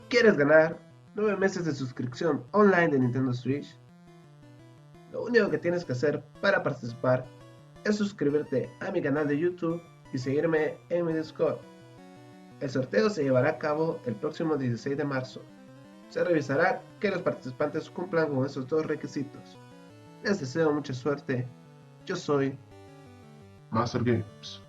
¿Quieres ganar 9 meses de suscripción online de Nintendo Switch? Lo único que tienes que hacer para participar es suscribirte a mi canal de YouTube y seguirme en mi Discord. El sorteo se llevará a cabo el próximo 16 de marzo. Se revisará que los participantes cumplan con esos dos requisitos. Les deseo mucha suerte. Yo soy Master Games.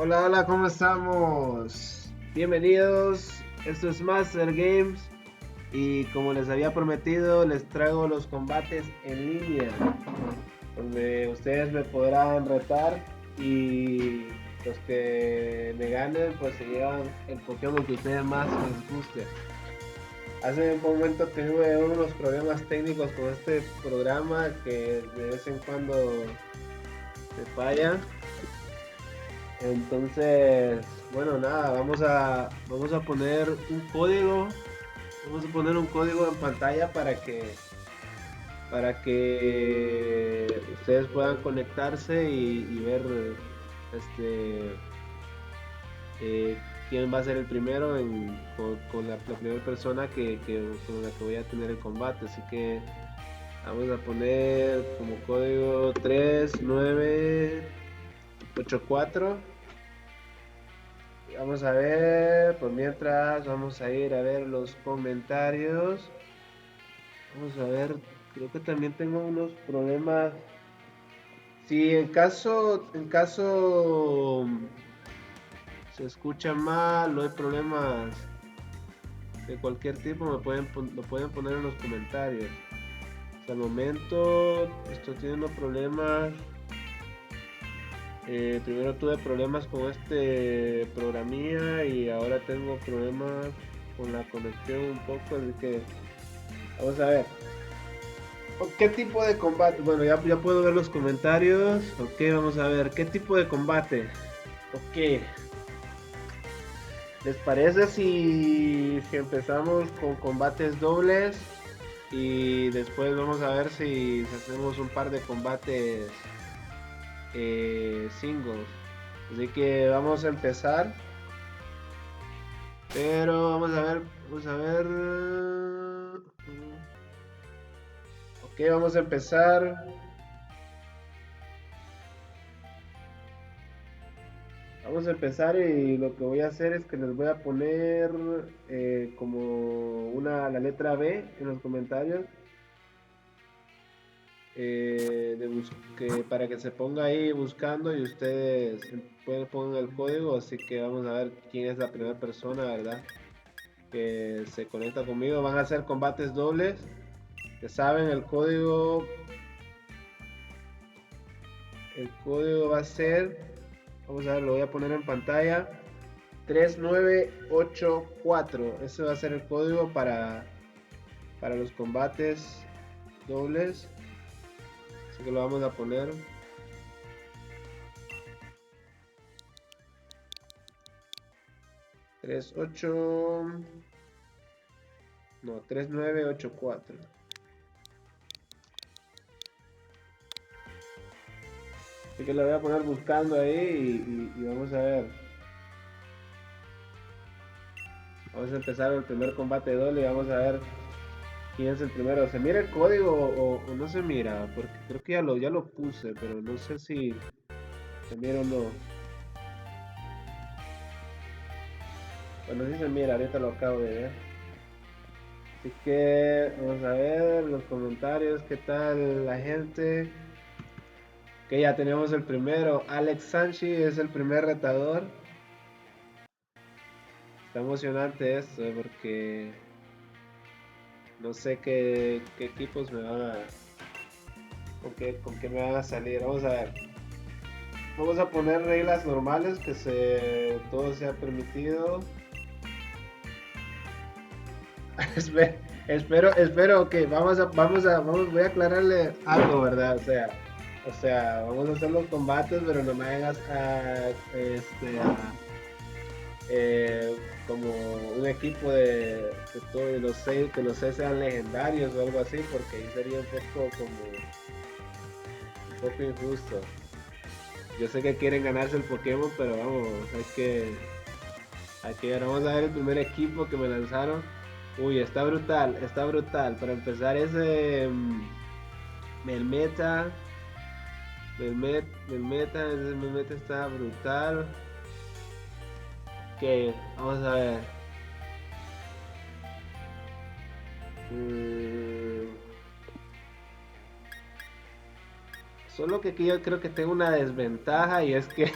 Hola, hola, ¿cómo estamos? Bienvenidos, esto es Master Games y como les había prometido les traigo los combates en línea donde ustedes me podrán retar y los que me ganen pues se llevan el Pokémon que a ustedes más les guste. Hace un momento tuve unos problemas técnicos con este programa que de vez en cuando se falla. Entonces, bueno, nada, vamos a poner un código, vamos a poner un código en pantalla para que ustedes puedan conectarse y ver este eh, quién va a ser el primero con la primera persona con la que voy a tener el combate. Así que vamos a poner como código 3984. Vamos a ver, por mientras vamos a ir a ver los comentarios. Vamos a ver, creo que también tengo unos problemas. Si en caso se escucha mal o hay problemas de cualquier tipo, lo pueden poner en los comentarios. Hasta el momento estoy teniendo problemas. Primero tuve problemas con este programilla y ahora tengo problemas con la conexión un poco, así que vamos a ver. ¿Qué tipo de combate? Bueno, ya puedo ver los comentarios. Ok, vamos a ver. ¿Qué tipo de combate? Ok. ¿Les parece si empezamos con combates dobles? Y después vamos a ver si hacemos un par de combates singles. Así que vamos a empezar. Pero vamos a ver, vamos a ver. Ok, vamos a empezar. Vamos a empezar y lo que voy a hacer es que les voy a poner como la letra B en los comentarios para que se ponga ahí buscando y ustedes pueden poner el código. Así que vamos a ver quién es la primera persona, ¿verdad? Que se conecta conmigo. Van a ser combates dobles. Ya saben, el código va a ser, vamos a ver, lo voy a poner en pantalla. 3984. Ese va a ser el código para los combates dobles. Así que lo vamos a poner. No, 3984. Así que lo voy a poner buscando ahí y vamos a ver. Vamos a empezar el primer combate doble y vamos a ver quién es el primero. ¿Se mira el código o no se mira? Porque creo que ya lo puse, pero no sé si se mira o no. Bueno, sí se mira, ahorita lo acabo de ver. Así que vamos a ver los comentarios, qué tal la gente. Que ya tenemos el primero. Alex Sanchi es el primer retador. Está emocionante esto, porque no sé qué equipos me van a. Con qué me van a salir. Vamos a ver. Vamos a poner reglas normales, que todo sea permitido. Espero que voy a aclararle algo, ¿verdad? O sea, vamos a hacer los combates, pero no me hagas eh, como un equipo de todos los seis, que los seis sean legendarios o algo así, porque ahí sería un poco injusto. Yo sé que quieren ganarse el Pokémon, pero vamos, hay que ver. Vamos a ver el primer equipo que me lanzaron. Uy, está brutal, está brutal. Para empezar, Melmeta, Melmeta está brutal. Ok, vamos a ver. Mm, Solo que aquí yo creo que tengo una desventaja, y es que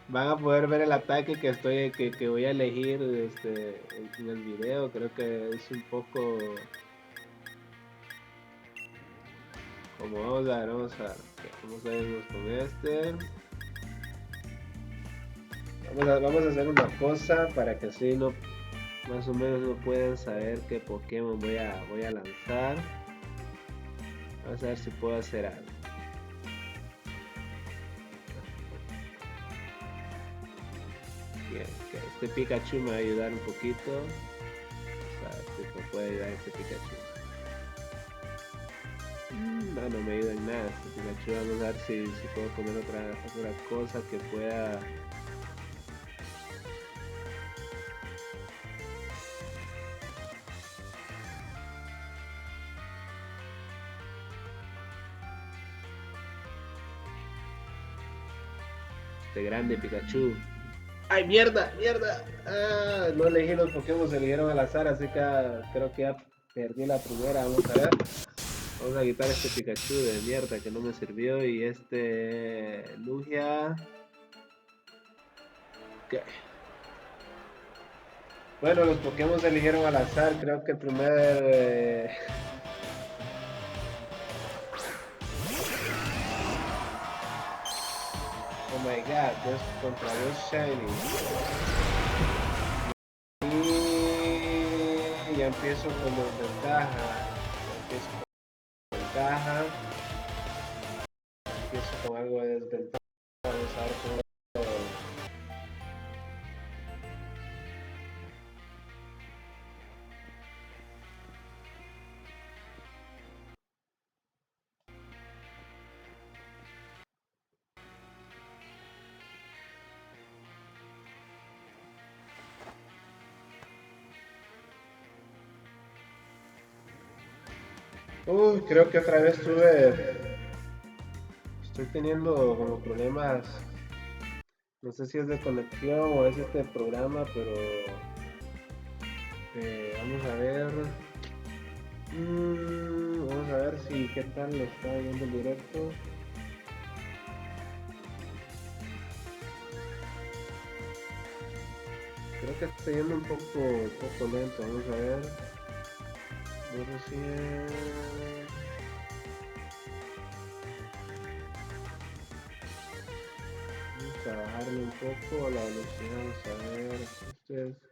van a poder ver el ataque que voy a elegir en el video. Creo que es un poco como, vamos a irnos con este. Vamos a hacer una cosa para que así no, más o menos no puedan saber qué Pokémon voy a lanzar. Vamos a ver si puedo hacer algo. Bien, okay. Este Pikachu me va a ayudar un poquito. O sea, si me puede ayudar este Pikachu. No me ayuda en nada este Pikachu. Vamos a ver si puedo poner otra cosa que pueda. Este grande Pikachu. ¡Ay, mierda! ¡Mierda! No elegí los Pokémon, se eligieron al azar, así que creo que ya perdí la primera. Vamos a ver. Vamos a quitar este Pikachu de mierda que no me sirvió, y este Lugia. Okay. Bueno, los Pokémon se eligieron al azar. Creo que el primer. Oh my god, es contra los Shiny. Y ya empiezo con desventaja. Empiezo con algo de desventaja. Vamos a ver cómo. Uy, creo que otra vez estoy teniendo como problemas, no sé si es de conexión o es este programa, pero vamos a ver. Vamos a ver si qué tal lo está viendo el directo. Creo que está yendo un poco lento. Vamos a ver. Muy recién. Vamos a bajarle un poco la velocidad. Vamos a ver. Ustedes.